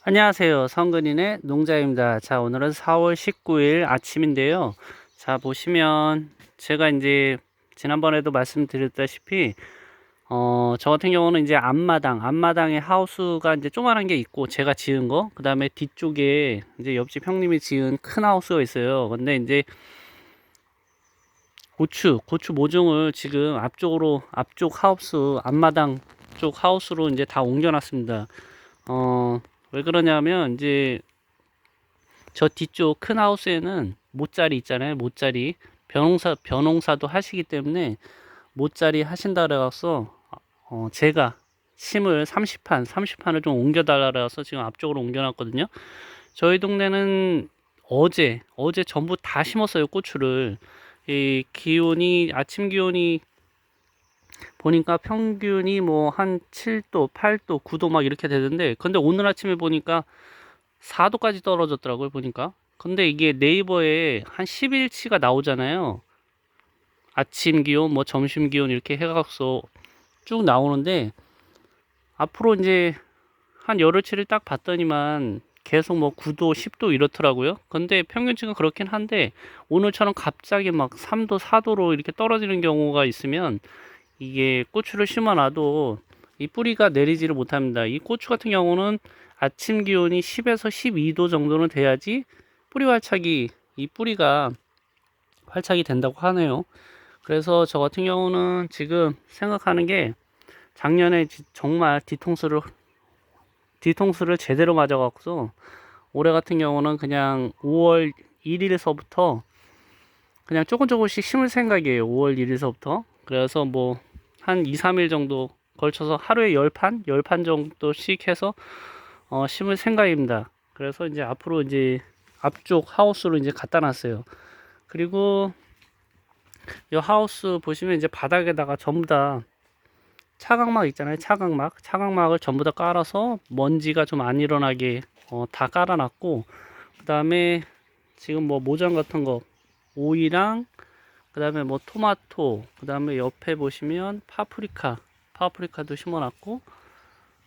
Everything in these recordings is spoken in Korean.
안녕하세요. 성근인의 농자입니다. 자, 오늘은 4월 19일 아침인데요. 자, 보시면 제가 이제 지난번에도 말씀드렸다시피 저 같은 경우는 이제 앞마당에 하우스가 이제 조그만한 게 있고 제가 지은 거, 그다음에 뒤쪽에 이제 옆집 형님이 지은 큰 하우스가 있어요. 근데 이제 고추 모종을 지금 앞쪽 하우스, 앞마당 쪽 하우스로 이제 다 옮겨놨습니다. 왜 그러냐면 이제 저 뒤쪽 큰 하우스에는 모짜리 있잖아요. 모짜리 벼농사도 하시기 때문에 모짜리 하신다 그래서 제가 심을 30판을 좀 옮겨달라 그래서 지금 앞쪽으로 옮겨놨거든요. 저희 동네는 어제 전부 다 심었어요. 고추를. 이 기온이 아침 기온이 보니까 평균이 뭐 한 7도, 8도, 9도 막 이렇게 되던데, 근데 오늘 아침에 보니까 4도까지 떨어졌더라고요, 보니까. 근데 이게 네이버에 한 10일치가 나오잖아요. 아침 기온, 뭐 점심 기온 이렇게 해갖고 쭉 나오는데, 앞으로 이제 한 열흘치를 딱 봤더니만 계속 뭐 9도, 10도 이렇더라고요. 근데 평균치가 그렇긴 한데, 오늘처럼 갑자기 막 3도, 4도로 이렇게 떨어지는 경우가 있으면, 이게 고추를 심어놔도 이 뿌리가 내리지를 못합니다. 이 고추 같은 경우는 아침 기온이 10에서 12도 정도는 돼야지 이 뿌리가 활착이 된다고 하네요. 그래서 저 같은 경우는 지금 생각하는 게, 작년에 정말 뒤통수를 제대로 맞아갖고 올해 같은 경우는 그냥 5월 1일서부터 그냥 조금씩 심을 생각이에요. 5월 1일서부터. 그래서 뭐 한 2, 3일 정도 걸쳐서 하루에 10판 정도씩 해서 심을 생각입니다. 그래서 이제 앞으로 이제 앞쪽 하우스로 이제 갖다 놨어요. 그리고 이 하우스 보시면 이제 바닥에다가 전부 다 차각막 있잖아요. 차각막을 전부 다 깔아서 먼지가 좀 안 일어나게 다 깔아놨고, 그 다음에 지금 뭐 모장 같은 거 오이랑, 그 다음에 뭐 토마토, 그 다음에 옆에 보시면 파프리카도 심어놨고,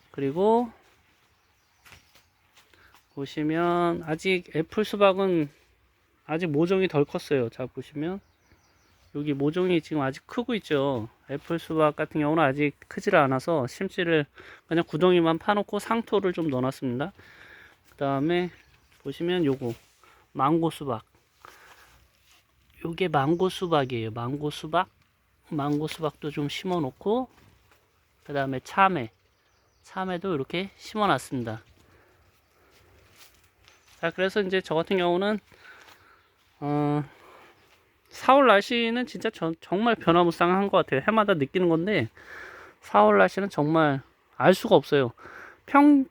그리고 보시면 아직 애플 수박은 아직 모종이 덜 컸어요. 자, 보시면 여기 모종이 지금 아직 크고 있죠. 애플 수박 같은 경우는 아직 크지를 않아서 심지를 그냥 구덩이만 파놓고 상토를 좀 넣어놨습니다. 그 다음에 보시면 요거 망고 수박, 요게 망고 수박이에요. 망고 수박도 좀 심어 놓고, 그 다음에 참외도 이렇게 심어 놨습니다. 자, 그래서 이제 저 같은 경우는 4월 날씨는 진짜 정말 변화무쌍한 것 같아요. 해마다 느끼는 건데 4월 날씨는 정말 알 수가 없어요.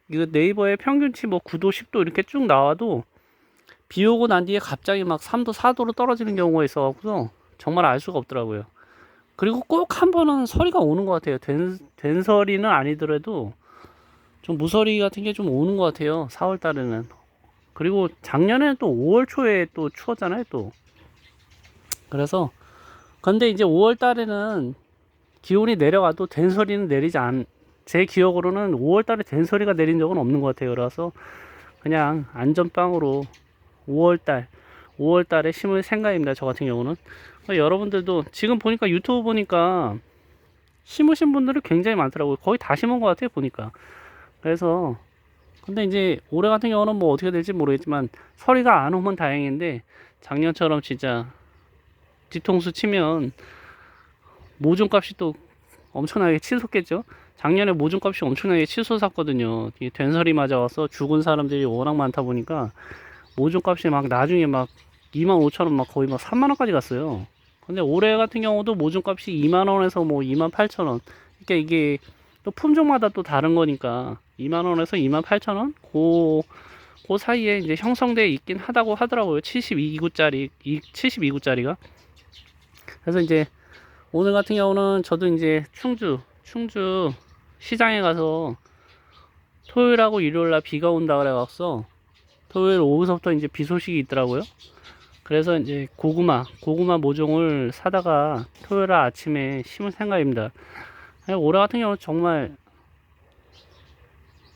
이거 네이버에 평균치 뭐 9도, 10도 이렇게 쭉 나와도 비 오고 난 뒤에 갑자기 막 3도, 4도로 떨어지는 경우가 있어서 정말 알 수가 없더라고요. 그리고 꼭 한 번은 서리가 오는 것 같아요. 된서리는 아니더라도 좀 무서리 같은 게 좀 오는 것 같아요. 4월 달에는. 그리고 작년에는 또 5월 초에 또 추웠잖아요, 또. 그래서, 근데 이제 5월 달에는 기온이 내려가도 된서리는 제 기억으로는 5월 달에 된서리가 내린 적은 없는 것 같아요. 그래서 그냥 안전빵으로 5월 달, 5월 달에 심을 생각입니다. 저 같은 경우는. 여러분들도 지금 보니까 유튜브 보니까 심으신 분들이 굉장히 많더라고요. 거의 다 심은 것 같아요, 보니까. 그래서 근데 이제 올해 같은 경우는 뭐 어떻게 될지 모르겠지만 서리가 안 오면 다행인데, 작년처럼 진짜 뒤통수 치면 모종값이 또 엄청나게 치솟겠죠. 작년에 모종값이 엄청나게 치솟았거든요. 이 된설이 맞아와서 죽은 사람들이 워낙 많다 보니까 모종값이 막 나중에 막 25,000원 막 거의 막 3만원까지 갔어요. 근데 올해 같은 경우도 모종값이 2만원에서 뭐 28,000원. 그러니까 이게 또 품종마다 또 다른 거니까 2만원에서 28,000원? 그 사이에 이제 형성돼 있긴 하다고 하더라고요. 72구짜리가. 그래서 이제 오늘 같은 경우는 저도 이제 충주 시장에 가서 토요일하고 일요일날 비가 온다 그래갖고 토요일 오후서부터 이제 비 소식이 있더라고요. 그래서 이제 고구마 모종을 사다가 토요일 아침에 심을 생각입니다. 올해 같은 경우는 정말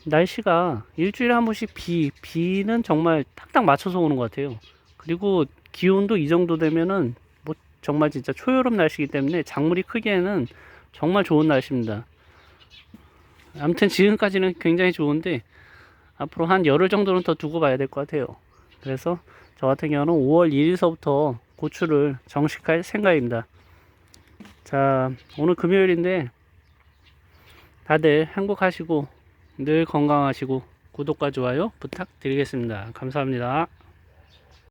날씨가 일주일에 한 번씩 비는 정말 딱딱 맞춰서 오는 것 같아요. 그리고 기온도 이 정도 되면은 뭐 정말 진짜 초여름 날씨이기 때문에 작물이 크기에는 정말 좋은 날씨입니다. 아무튼 지금까지는 굉장히 좋은데 앞으로 한 열흘 정도는 더 두고 봐야 될 것 같아요. 그래서 저 같은 경우는 5월 1일서부터 고추를 정식할 생각입니다. 자, 오늘 금요일인데 다들 행복하시고 늘 건강하시고 구독과 좋아요 부탁드리겠습니다. 감사합니다.